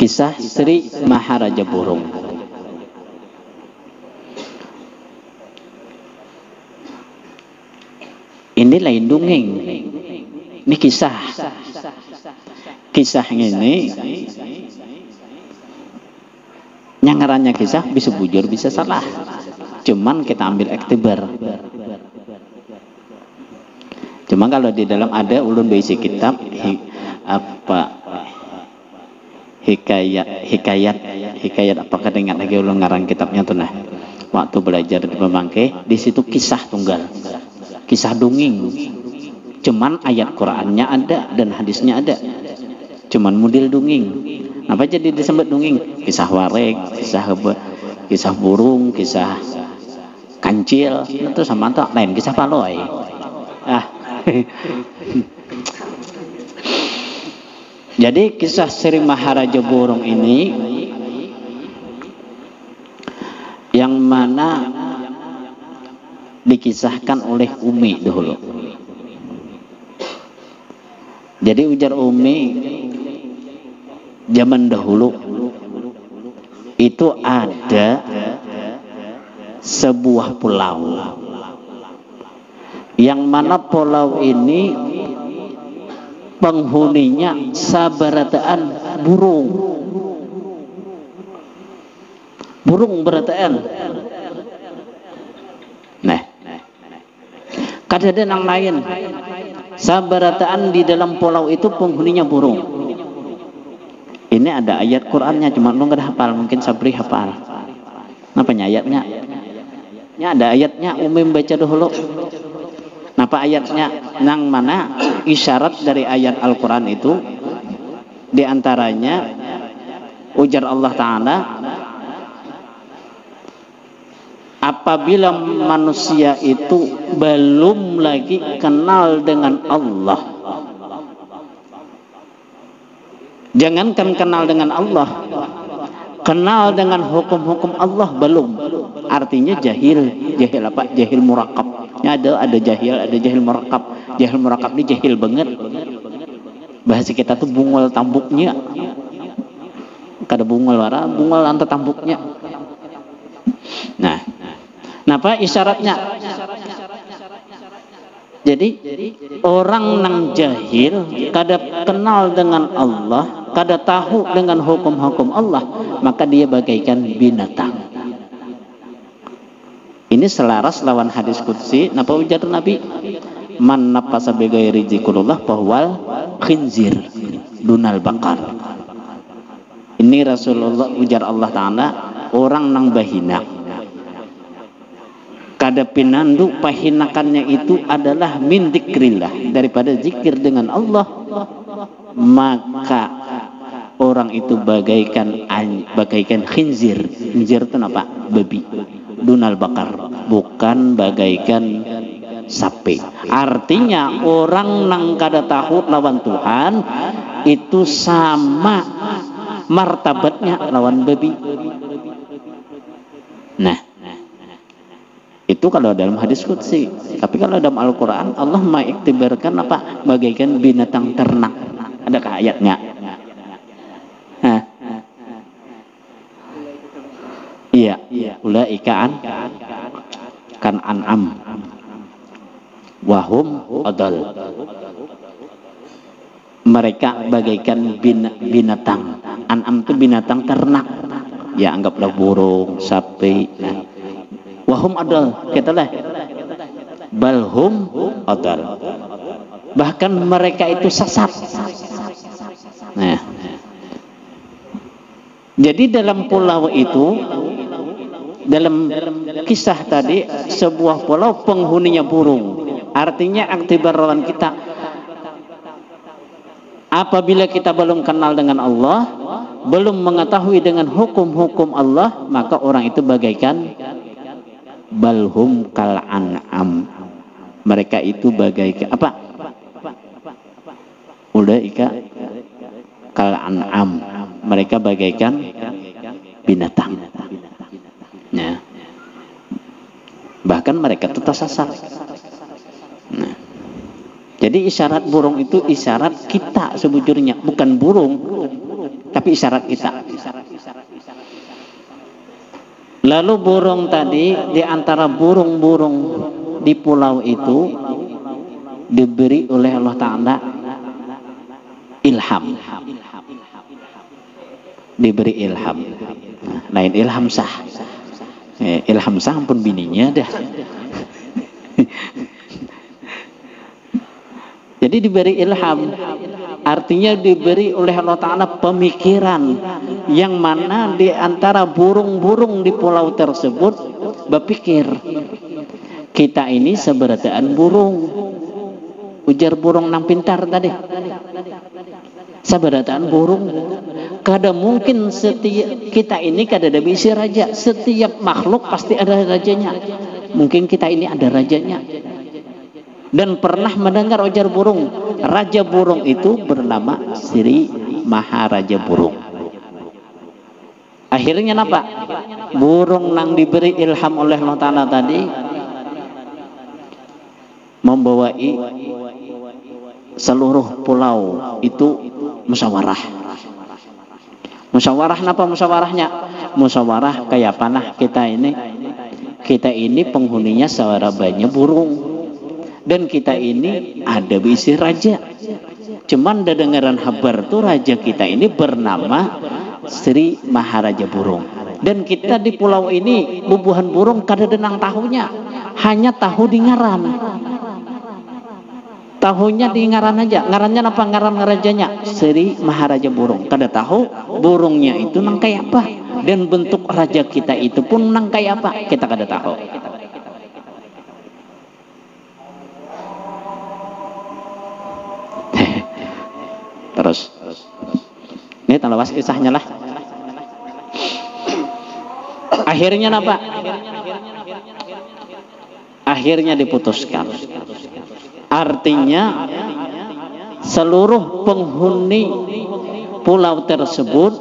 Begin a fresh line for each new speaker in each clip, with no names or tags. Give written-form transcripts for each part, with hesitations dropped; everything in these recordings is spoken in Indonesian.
Kisah Sri Maharaja Burung. Ini lain dongeng. Ini kisah. Kisahnya ini yang ngarannya kisah bisa bujur bisa salah. Cuman kita ambil iktibar. Cuma kalau di dalam ada ulun berisi kitab hikayat apakah ingat lagi ulun ngarang kitabnya tuh nah. Waktu belajar di Pemangke, di situ kisah tunggal. Kisah dongeng. Cuman ayat Qur'annya ada dan hadisnya ada. Cuman model dongeng. Apa jadi disebut dongeng? Kisah wareg, kisah burung, kisah kancil, itu sama tak lain kisah paloi. Jadi kisah Sri Maharaja Burung ini yang mana dikisahkan oleh Umi dahulu. Jadi ujar Umi, zaman dahulu itu ada sebuah pulau yang mana pulau ini penghuninya sabarataan burung berataan. Nah, kadang-kadang yang lain sabarataan di dalam pulau itu penghuninya burung. Ini ada ayat Qur'annya, cuma lu nggak hafal, mungkin Sabri hafal. Apanya ayatnya? Ya ada ayatnya, Umi baca dahulu. Napa ayatnya? Nang mana isyarat dari ayat Al-Quran itu diantaranya ujar Allah Ta'ala, apabila manusia itu belum lagi kenal dengan Allah, jangankan kenal dengan Allah, kenal dengan hukum-hukum Allah belum, artinya jahil apa? Jahil murakab. Ada jahil murakab. Jahil murakab ini jahil banget. Bahasa kita tuh bungul tambuknya. Kada bungul wara, bungul anta tambuknya. Nah, napa isyaratnya? Jadi orang nang jahil, kada kenal dengan Allah, kada tahu dengan hukum-hukum Allah, maka dia bagaikan binatang. Ini selaras lawan hadis qudsi. Napa ujar Nabi? Man nafasa bi ghairi zikrullah bahwal khinzir dunal bakar. Ini Rasulullah ujar Allah Ta'ala, orang nang bahina kada pinandu pahinakannya itu adalah min dzikrillah, daripada zikir dengan Allah, maka orang itu bagaikan khinzir. Khinzir itu apa? Babi. Dunal bakar, bukan bagaikan sapi. Artinya orang nang kada tahu lawan Tuhan itu sama martabatnya lawan babi. Nah, itu kalau dalam hadis qudsi. Tapi kalau dalam Al-Quran Allah mengiktibarkan apa? Bagaikan binatang ternak. Adakah ayatnya? Iya, ulaika kan an'am wahum adal. Mereka bagaikan binatang. An'am itu binatang ternak. Ya anggaplah burung, sapi. Nah, wahum adal, katalah balhum adal. Bahkan mereka itu sesat. Nah, jadi dalam pulau itu, dalam kisah tadi, sebuah pulau penghuninya burung. Artinya aktibar lawan kita. Apabila kita belum kenal dengan Allah, belum mengetahui dengan hukum-hukum Allah, maka orang itu bagaikan balhum kal an'am. Mereka itu bagaikan apa? Ulaika kal an'am. Mereka bagaikan binatang. Nah, bahkan mereka itu tersasar. Nah, jadi isyarat burung itu isyarat kita sebujurnya, bukan burung, tapi tapi isyarat kita. Lalu burung tadi, di antara burung-burung di pulau itu diberi oleh Allah Ta'ala ilham, diberi ilham. Lain ilham sah, ilham sah pun bininya dah. Jadi diberi ilham, artinya diberi oleh Allah Ta'ala pemikiran, yang mana di antara burung-burung di pulau tersebut berpikir, kita ini seberataan burung. Ujar burung nang pintar tadi, seberataan burung. Kada mungkin setiap kita ini kada ada bisi raja. Setiap makhluk pasti ada rajanya. Mungkin kita ini ada rajanya. Dan pernah mendengar ujar burung, raja burung itu bernama Sri Maharaja Burung. Akhirnya apa? Burung nang diberi ilham oleh Allah Ta'ala tadi membawai seluruh pulau itu musyawarah. Musyawarah napa musyawarahnya? Musyawarah kayak panah kita ini penghuninya sawarabanya burung. Dan kita ini ada bisi raja. Cuman ada dengaran kabar tuh raja kita ini bernama Sri Maharaja Burung. Dan kita di pulau ini bubuhan burung kada denang tahunya, hanya tahu di ngaran. Tahunya di ngaran aja. Ngarannya apa? Ngaran rajanya Sri Maharaja Burung. Kada tahu burungnya itu nang kayak apa, dan bentuk raja kita itu pun nang kayak apa, kita kada tahu. Terus ini talawas kisahnya lah. Akhirnya apa? Akhirnya diputuskan. Artinya seluruh penghuni pulau tersebut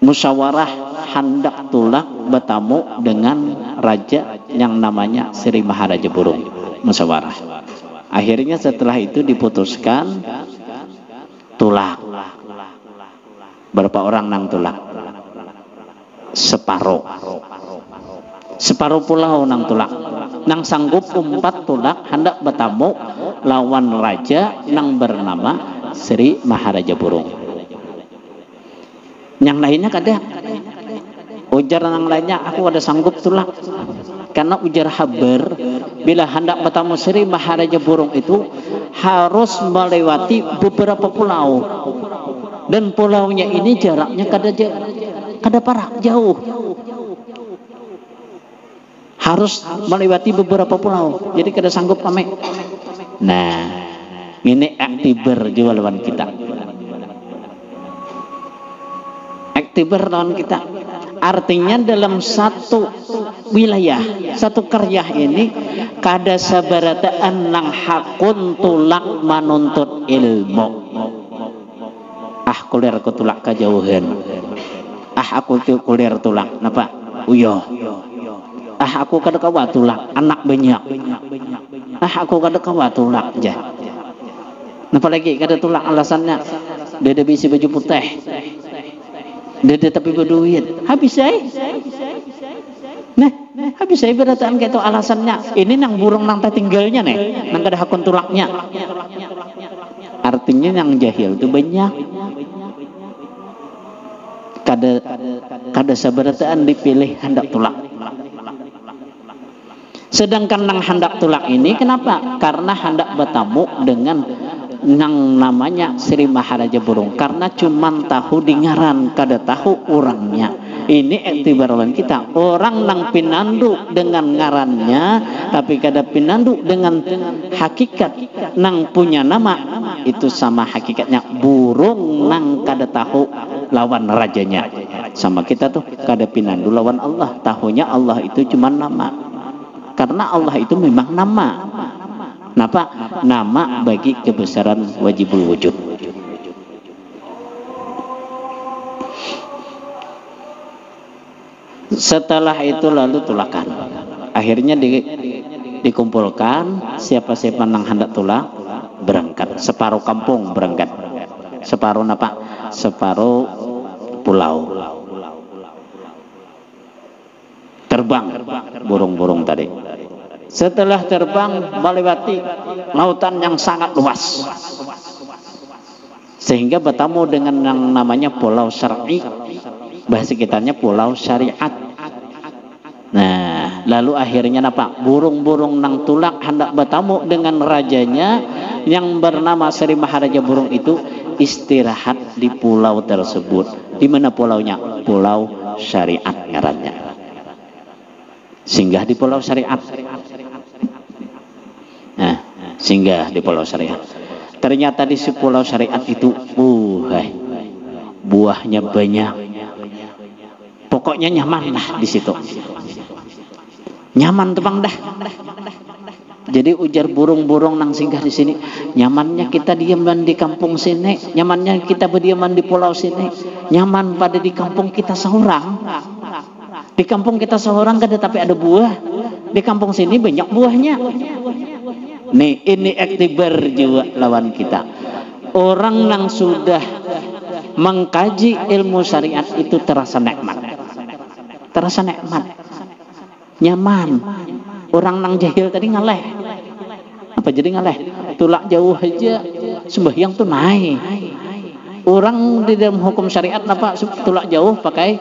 musyawarah hendak tulak bertamu dengan raja yang namanya Sri Maharaja Burung. Musyawarah. Akhirnya setelah itu diputuskan tulak. Berapa orang nang tulak? Separuh pulau nang tulak. Nang sanggup umpat tulak hendak bertamu lawan raja nang bernama Sri Maharaja Burung. Yang lainnya kada. Ujar nang lainnya, aku ada sanggup tulak. Karena ujar habar, bila hendak bertamu Sri Maharaja Burung itu harus melewati beberapa pulau, dan pulaunya ini jaraknya kada parah jauh, harus melewati beberapa pulau, jadi kada sanggup kami. Nah, ini aktibar juga lawan kita, aktibar lawan kita. Artinya dalam satu wilayah, satu karyah ini kada sabarataan nang hakun tulak manuntut ilmu. Kuliah aku tulak kejauhan. Aku kuliah tulak napa? Uyo. Aku kada kawa tulak anak banyak. Aku kada kawa tulak ja. Napa lagi kada tulak alasannya? Dia bisi baju putih. Dia tapi berduit, habis saya. Nah, habis saya berataan kayak itu alasannya. Ini nang burung nang tinggalnya nih, nang kada hakun tulaknya. Artinya yang jahil itu banyak. Kada sabarataan dipilih hendak tulak. Sedangkan nang hendak tulak ini kenapa? Karena hendak bertamu dengan nang namanya Sri Maharaja Burung, karena cuman tahu dengaran, kada tahu orangnya. Ini iktibaran kita. Orang nang pinanduk dengan ngarannya tapi kada pinanduk dengan hakikat nang punya nama, itu sama hakikatnya burung nang kada tahu lawan rajanya. Sama kita tuh kada pinandu lawan Allah, tahunya Allah itu cuman nama. Karena Allah itu memang nama. Napa? Nama bagi kebesaran wajibul wujud. Setelah itu lalu tulakan. Akhirnya dikumpulkan siapa-siapa nang hendak tulak berangkat. Separuh kampung berangkat. separuh napa? Separuh pulau. Terbang burung-burung tadi. Setelah terbang melewati lautan yang sangat luas, sehingga bertemu dengan yang namanya pulau syar'i, bahasa kitanya pulau syariat. Nah, lalu akhirnya apa? Burung-burung nang tulak hendak bertemu dengan rajanya yang bernama Sri Maharaja Burung itu istirahat di pulau tersebut. Di mana pulaunya? Pulau Syariat ngarannya. Singgah di pulau Syariat. Nah, singgah di pulau Syariat. Ternyata di pulau Syariat itu buahnya banyak. Pokoknya nyaman lah di situ. Nyaman tuh bang dah. Jadi ujar burung-burung nang singgah di sini, nyamannya kita diaman di kampung sini, nyamannya kita berdiaman di pulau sini, nyaman pada di kampung kita seorang. Di kampung kita seorang kada tapi ada buah. Di kampung sini banyak buahnya. Nih, ini iktibar juga lawan kita. Orang yang sudah mengkaji ilmu syariat itu terasa nikmat. Terasa nikmat. Nyaman. Orang nang jahil tadi ngaleh. Apa jadi ngaleh? Tulak jauh aja sembahyang tuh naik. Orang di dalam hukum syariat apa tulak jauh pakai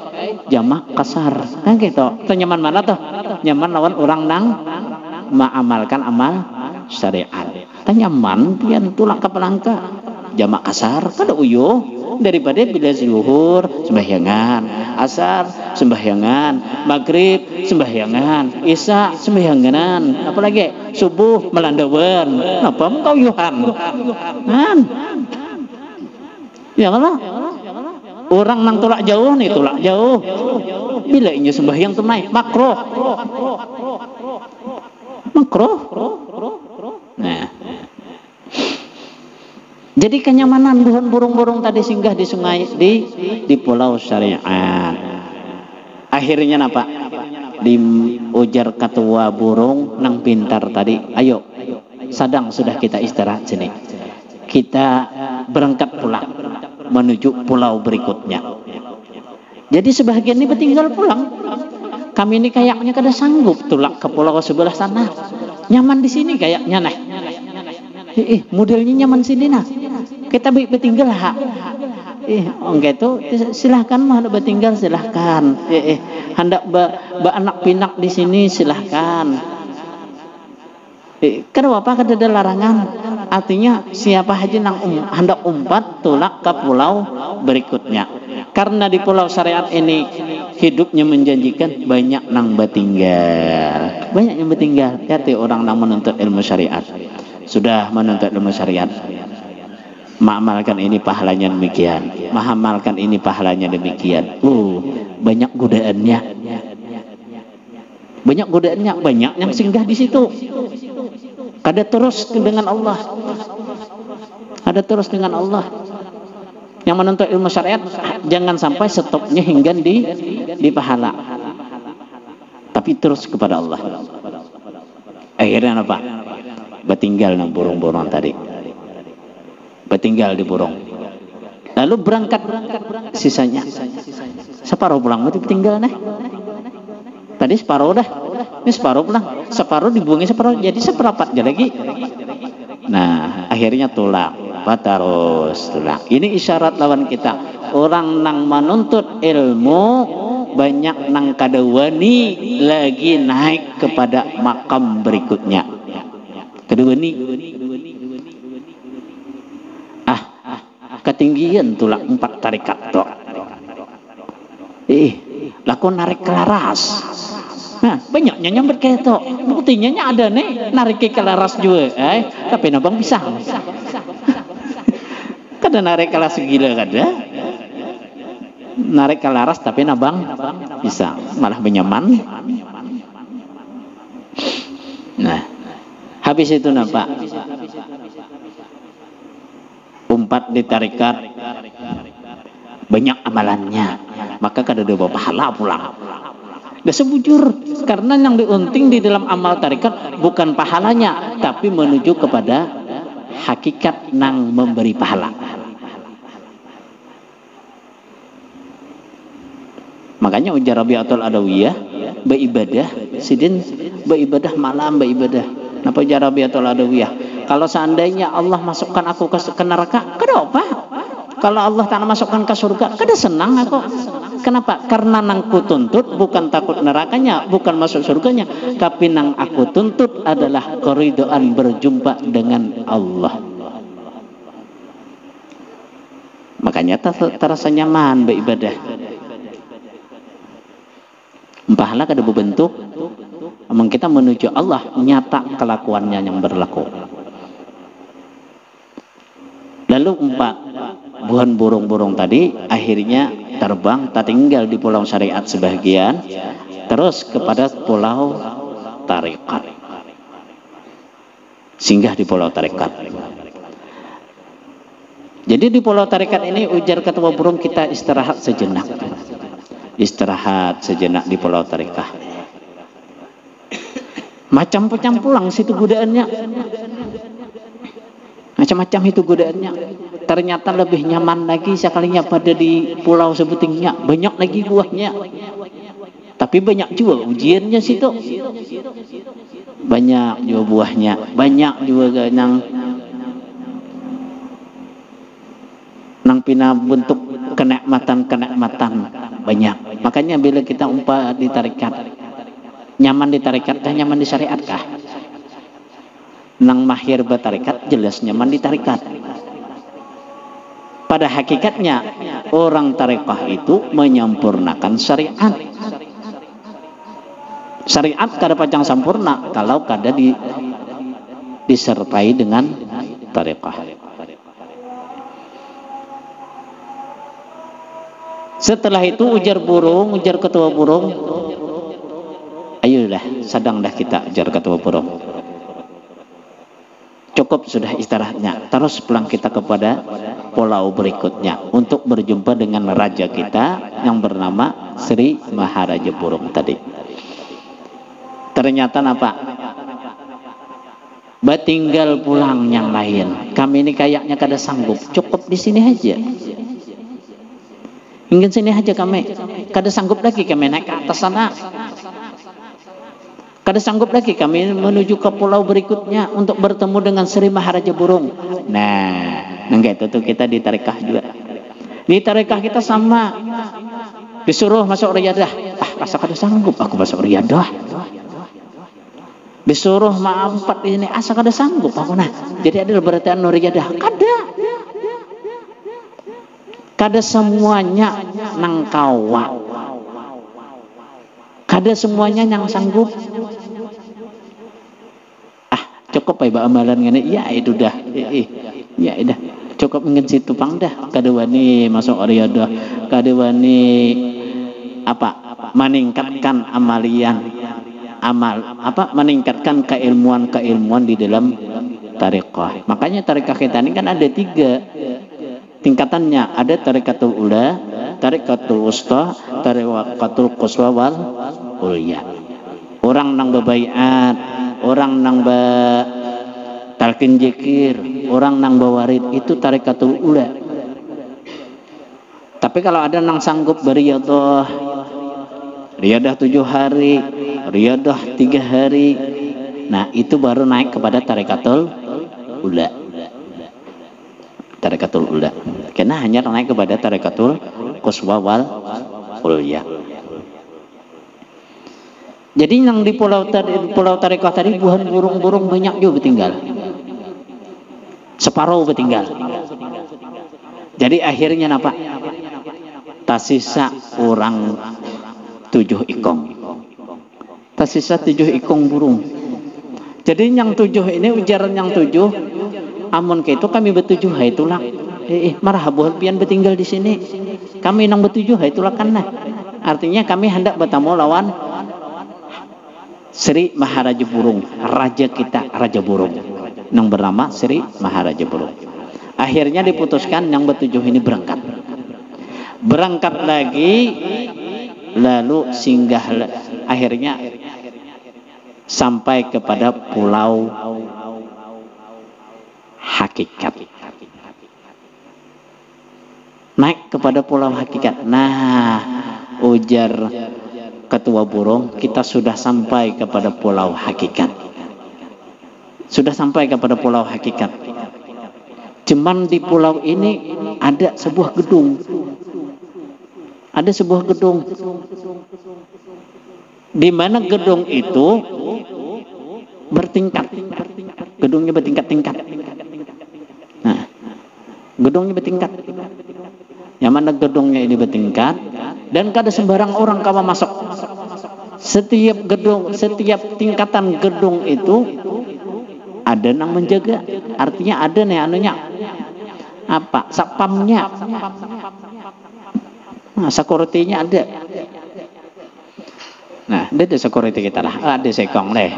jamak kasar. Kan gitu. Itu nyaman mana tuh? Nyaman lawan orang nang mengamalkan amal syariat. Tanya nyaman pian tulak ke pelangka jamak kasar kada uyuh daripada bila zuhur sembahyangan, asar sembahyangan, maghrib sembahyangan, isya sembahyangan, apalagi subuh melandawan. Apa engkau yuhan? Man. Ya Allah. Orang nang tulak jauh nih, tulak jauh. Bila ini sembahyang tunai makruh. Makruh. Nah. Jadi kenyamanan burung-burung tadi singgah di sungai di pulau syariat. Akhirnya apa? Di ujar ketua burung nang pintar tadi, ayo sadang sudah kita istirahat sini. Kita berangkat pulang menuju pulau berikutnya. Jadi sebagian ini tinggal pulang. Kami ini kayaknya kada sanggup tulak ke pulau sebelah sana. Nyaman di sini kayaknya nah. Modelnya nyaman sini nah. Kita bertinggal ha. Gitu silahkan mah bertinggal silahkan. Hendak anak pinak di sini silahkan. Kenapa kada ada larangan? Artinya siapa aja nang hendak umpat tulak ke pulau berikutnya. Karena di pulau syariat ini hidupnya menjanjikan, banyak nang bertinggal. Banyak yang bertinggal. Hati orang nang menuntut ilmu syariat. Sudah menuntut ilmu syariat. Mengamalkan ini pahalanya demikian. Mengamalkan ini pahalanya demikian. Banyak godaannya. Banyak godaannya, banyak yang singgah di situ. Kada terus dengan Allah. Ada terus dengan Allah. Yang menuntut ilmu syariat jangan sampai stopnya hingga di pahala. Tapi terus kepada Allah. Akhirnya apa? Bertinggal nang burung-burung tadi. Bertinggal di burung. Lalu berangkat sisanya. Separuh pulang berarti tinggal nih. Tadi separuh dah. Ini separuh pulang. Separuh dibuangi separuh jadi seperempat aja lagi. Nah, akhirnya tulak. Terus tulak. Ini isyarat lawan kita. Orang nang menuntut ilmu banyak nang kada wani lagi naik kepada makam berikutnya. Kedua ni ketinggian tulak 4 tarikat tok. Lakon narik kelaras. Nah, banyaknya nyamber ketok. Buktinya ada nih narik ke kelaras juga. Tapi nabang bisa. Kada narik kelas gila kada. Narik kelaras tapi nabang bisa. Malah benyaman. Nah, habis itu nampak umpat di tarikat banyak amalannya, maka kada ada pahala pulang. Dah sebujur karena yang diunting di dalam amal tarikat bukan pahalanya, tapi menuju kepada hakikat nang memberi pahala. Makanya ujar Rabi'atul Adawiyah beribadah sidin, beribadah malam, beribadah. Napa ujar Rabi'atul Adawiyah? Kalau seandainya Allah masukkan aku ke neraka, kenapa? Kalau Allah tak masukkan ke surga, kada senang aku. Kenapa? Karena nang ku tuntut bukan takut nerakanya, bukan masuk surganya, tapi nang aku tuntut adalah keridhaan berjumpa dengan Allah. Makanya terasa nyaman beribadah. Pahala kada berbentuk, emang kita menuju Allah nyata kelakuannya yang berlaku. Lalu buhan burung-burung tadi akhirnya terbang, tak tinggal di pulau syariat sebagian, terus kepada pulau tarekat, singgah di pulau tarekat. Jadi di pulau tarekat ini ujar ketua burung, kita istirahat sejenak. Istirahat sejenak di pulau tarekat. Macam-macam pulang situ godaannya. Macam-macam itu godaannya. Ternyata lebih nyaman lagi sekalinya pada di pulau sebutingnya. Banyak lagi buahnya. Tapi banyak juga ujiannya situ. Banyak juga buahnya. Banyak juga nang pina bentuk kenikmatan banyak. Makanya bila kita umpah di tarekat, nyaman di tarekat kah, nyaman di syariat kah? Nang mahir bertarekat jelas nyaman di tarekat. Pada hakikatnya orang tarekah itu menyempurnakan syariat. Syariat kada pacang sempurna kalau kada disertai dengan tarekah. Setelah itu ujar ketua burung, ayolah sadang dah kita, ujar ketua burung. Cukup sudah istirahatnya, terus pulang kita kepada pulau berikutnya untuk berjumpa dengan raja kita yang bernama Sri Maharaja Burung tadi. Ternyata apa? Batinggal pulang yang lain. Kami ini kayaknya kada sanggup, cukup di sini aja. Ingin sini aja kami, kada sanggup lagi kami naik ke atas sana. Kada sanggup lagi kami menuju ke pulau berikutnya untuk bertemu dengan Sri Maharaja Burung. Nah, itu tuh kita di tarekah juga. Di tarekah kita sama, disuruh masuk riyadah. Rasa kada sanggup aku masuk riyadah. Disuruh maaf ini, asa kada sanggup aku nah. Jadi ada berarti riyadah. Kada semuanya nang kawa, kada semuanya yang sanggup. Cukup ya amalan ngene, ya itu dah, ya dah cukup ngin situ pang dah. Kada wani masuk riyadah, kada wani meningkatkan meningkatkan keilmuan di dalam tarekah. Makanya tarekah kita ini kan ada 3 tingkatannya. Ada tarikatul ula, tarikatul wusta, tarikatul quswa wal ulya. Orang nang bebaiat, orang nang talqin zikir, orang nang bawarid, itu tarikatul ula. Tapi kalau ada nang sanggup beriyadah 7 hari, riyadah 3 hari, nah itu baru naik kepada tarikatul ula. Tarikatul ula. Karena hanya naik kepada tarikatul quswa wal ulya. Jadi yang di pulau tarekah tadi buhan burung-burung banyak juga bertinggal. Separuh bertinggal. Jadi akhirnya apa? Tasisa orang 7 ikong. Tasisa 7 ikong burung. Jadi yang 7 ini ujaran yang 7. Amun ke itu kami bertujuh, itulah. Marah buhan pian bertinggal di sini. Kami nang bertujuh, itulah kan nah. Artinya kami hendak bertemu lawan Sri Maharaja Burung, raja kita, raja burung, yang bernama Sri Maharaja Burung. Akhirnya diputuskan yang bertujuh ini berangkat lagi, lalu singgah, akhirnya sampai kepada pulau hakikat. Naik kepada pulau hakikat. Nah, ujar ketua burung, kita sudah sampai kepada pulau hakikat. Sudah sampai kepada pulau hakikat. Cuman di pulau ini ada sebuah gedung. Ada sebuah gedung. Di mana gedung itu bertingkat. Gedungnya bertingkat-tingkat. Nah, gedungnya bertingkat. Yang mana gedungnya ini bertingkat dan kada sembarang orang kawa masuk. Setiap gedung, setiap tingkatan gedung itu ada yang menjaga. Artinya ada nih anunya. Apa? Satpamnya. Nah, security-nya ada. Nah, ada security kita lah. Ada sekong deh.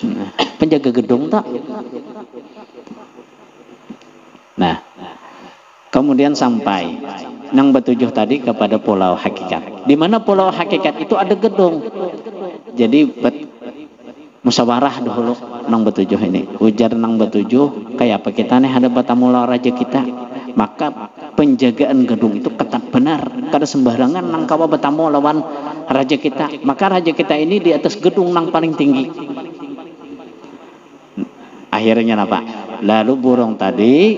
Nah, penjaga gedung tak. Nah, kemudian sampai nang betujuh tadi kepada pulau hakikat. Di mana pulau hakikat itu ada gedung. Jadi musyawarah dahulu nang betujuh ini. Ujar nang betujuh, kayak apa kita nih ada batamula raja kita. Maka penjagaan gedung itu ketat benar. Kada sembarangan nang kawa betamu lawan raja kita. Maka raja kita ini di atas gedung nang paling tinggi. Akhirnya apa? Lalu burung tadi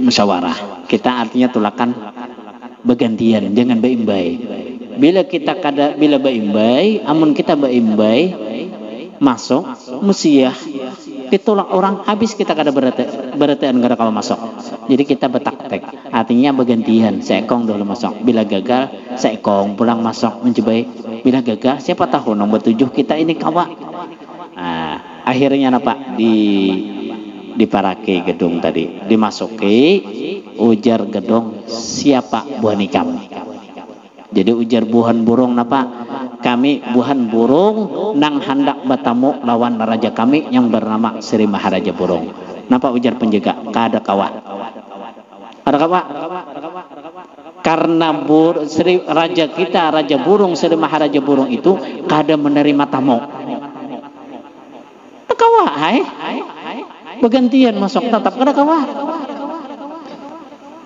musyawarah. Kita artinya tulakan bergantian, jangan baimbai. Bila kita bila baimbai, amun kita baimbai masuk musiah ditolak orang habis kita kada berataan kada kalau masuk. Jadi kita bertaktik. Artinya bergantian. Seekong dulu masuk. Bila gagal, seekong pulang masuk mencobai. Bila gagal, siapa tahu nomor 7 kita ini kawa. Nah, akhirnya apa? Diparaki gedung tadi. Dimasuki ujar gedung siapa buhan ikam. Jadi ujar buhan burung napa? Kami buhan burung nang hendak bertamu lawan raja kami yang bernama Sri Maharaja Burung. Napa ujar penjaga? Kada kawa. Kada kawa. Karena raja kita, Raja Burung, Sri Maharaja Burung itu kada menerima tamu. Kada kawa, hai. Bergantian masuk tetap kada kawa.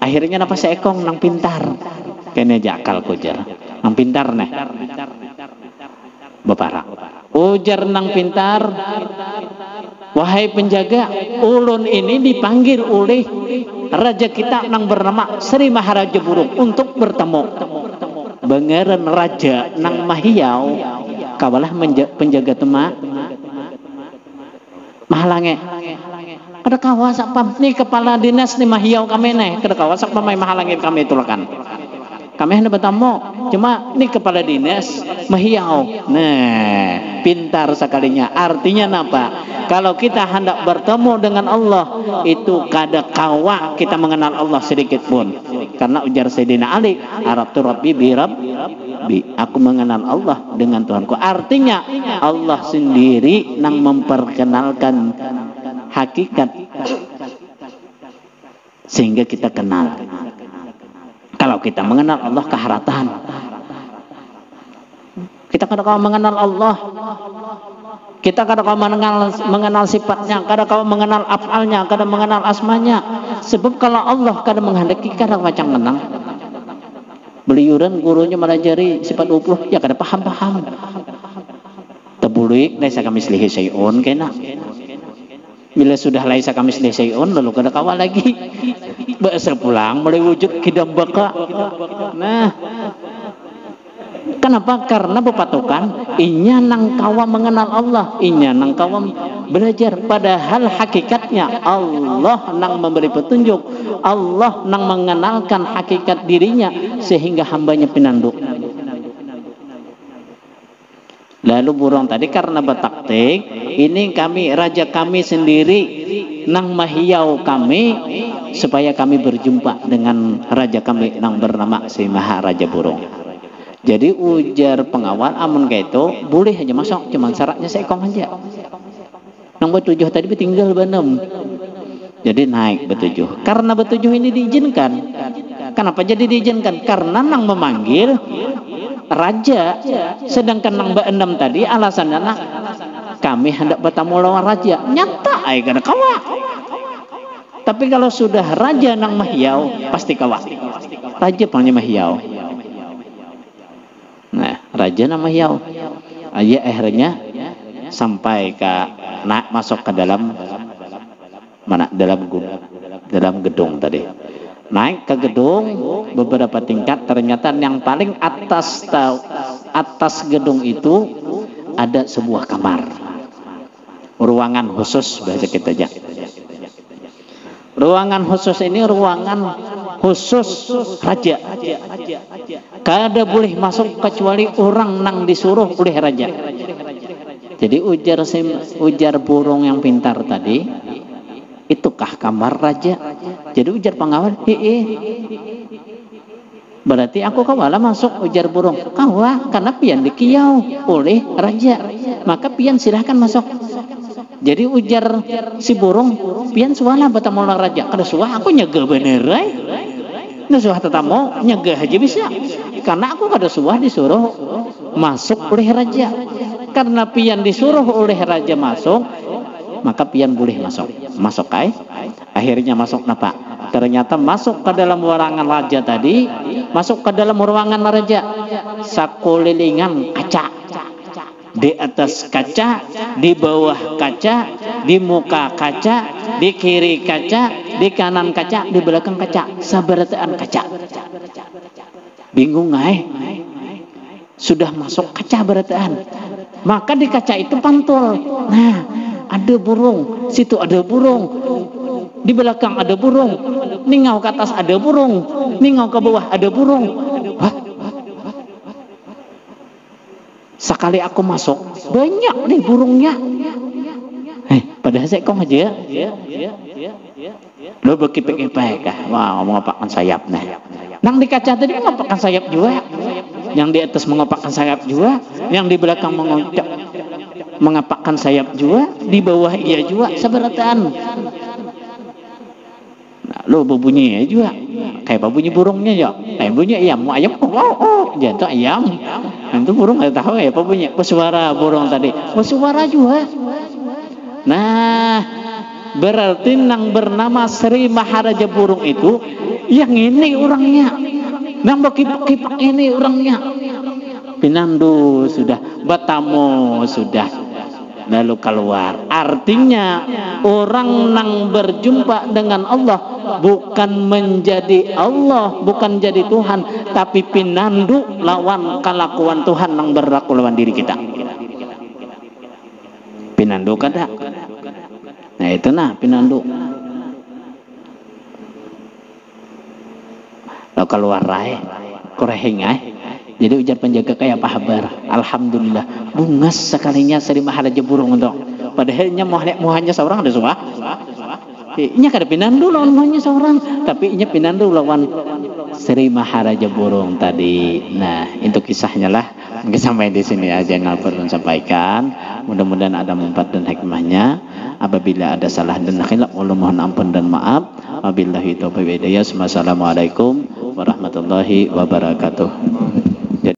Akhirnya napa seekong nang pintar. Kene jakal kujar. Nang pintar nih. Bapak ujar nang pintar, wahai penjaga, ulun ini dipanggil oleh raja kita nang bernama Sri Maharaja Burung untuk bertemu. Bengeran raja nang Mahiyau, kawalah penjaga tema mahalange. Kada kawasak pam ni kepala dinas ni Mahiyau kami nih, kada kawasak pamai mahalange kami tulakan. Kami hendak bertamu, cuma ini kepala dinas Mahiyau. Nah, pintar sekalinya. Artinya apa? Kalau kita hendak bertemu dengan Allah, itu kada kawa kita mengenal Allah sedikit pun. Karena ujar Sayyidina Ali, Arabtu Rabbi bi Rabbi. Aku mengenal Allah dengan Tuhanku. Artinya Allah sendiri yang memperkenalkan hakikat sehingga kita kenal. Kalau kita mengenal Allah keharatan. Kita kadang-kadang mengenal Allah. Kita kadang-kadang mengenal sifatnya, kadang-kadang mengenal afalnya, kadang mengenal asmanya. Sebab kalau Allah kadang menghendaki kadang macam menang. Beliuran gurunya melajari sifat 20, ya kadang paham-paham. Tebulik laisa kamislihi syai'un kena. Bila sudah laisa kamislihi syai'un lalu kada kawal lagi. Bahasa pulang mulai wujud kidam baka. Nah, kenapa? Karena berpatokan inya nang kawa mengenal Allah, inya nang kawa belajar. Padahal hakikatnya Allah nang memberi petunjuk, Allah nang mengenalkan hakikat dirinya sehingga hambanya pinanduk. Lalu burung tadi karena bertaktik, ini kami raja kami sendiri nang Mahiyau kami supaya kami berjumpa dengan raja kami nang bernama Sri Maharaja Burung. Jadi ujar pengawal amun kayak itu boleh aja masuk, cuman syaratnya seekong aja. Nang betujuh tadi tinggal benem. Jadi naik betujuh. Karena betujuh ini diizinkan. Kenapa jadi diizinkan? Karena nang memanggil raja, sedangkan nang beenam tadi alasannya nak kami hendak bertamu lawan raja. Nyata ay kada kawa. Tapi kalau sudah raja nang Mahiyau pasti kawa. raja panggil mahiau. Nah, raja nama hiau. Aja akhirnya sampai ke masuk ke dalam mana, dalam gedung tadi. Naik ke gedung beberapa tingkat, ternyata yang paling atas gedung itu ada sebuah kamar, ruangan khusus bahasa kita aja. Ruangan khusus ini ruangan khusus raja. Kada boleh masuk kecuali orang nang disuruh oleh raja. Jadi ujar burung yang pintar tadi, itukah kamar raja? Jadi ujar pengawal, berarti aku kawala masuk, ujar burung. Kawa, karena pian dikiau oleh raja, maka pian silahkan masuk. Jadi ujar si burung, pian suara batamu raja. Kada suah aku nyegah bener, nah suah tetamu nyegah aja bisa. Karena aku kada suah disuruh masuk oleh raja. Karena pian disuruh oleh raja masuk, maka pian boleh masuk. Masuk kai. Akhirnya masuk napa? Ternyata masuk ke dalam ruangan raja tadi, masuk ke dalam ruangan raja. Sakulilingan kaca. Di atas kaca, di bawah kaca, di muka kaca, di kiri kaca, di kanan kaca, di belakang kaca, sabarataan kaca. Bingung nggak? Sudah masuk kaca barataan. Maka di kaca itu pantul. Nah, ada burung, situ ada burung, di belakang ada burung, ningau ke atas ada burung, ningau ke bawah ada burung. Wah, sekali aku masuk banyak nih burungnya. Padahal saya kok aja lo berkipik-kipik kah? Wah, mengopakkan sayap nih. Nang di kaca tadi mengopakkan sayap juga, yang di atas mengopakkan sayap juga, yang di belakang mengopakkan sayap juga, di bawah iya juga, seberataan. Nah, lo berbunyi juga kayak bunyi burungnya ya, kayak bunyi ayam, jatuh ayam. Itu burung nggak tahu ya apa bunyi, suara burung tadi, suara juga. Nah, berarti nang bernama Sri Maharaja Burung itu yang ini orangnya, nang kipak-kipak ini orangnya. Pinandu sudah, Batamu sudah, lalu keluar. Artinya orang nang berjumpa dengan Allah bukan menjadi Allah, bukan jadi Tuhan, tapi pinandu lawan kelakuan Tuhan nang berlaku lawan diri kita. Pinandu kada. Nah itu nah pinandu. Lalu keluar rai, kurehing Jadi ujar penjaga kayak apa kabar? Alhamdulillah, bungas sekalinya Sri Maharaja Burung untuk. Padahalnya mohanya seorang ada semua. Inya kada pinandu lawan mohanya seorang, tapi inya pinandu lawan Sri Maharaja Burung tadi. Nah, itu kisahnya lah. Mungkin sampai di sini aja yang perlu sampaikan. Mudah-mudahan ada manfaat dan hikmahnya. Apabila ada salah dan khilaf, Allah mohon ampun dan maaf. Wabillahi taufiq wal hidayah. Wassalamualaikum warahmatullahi wabarakatuh.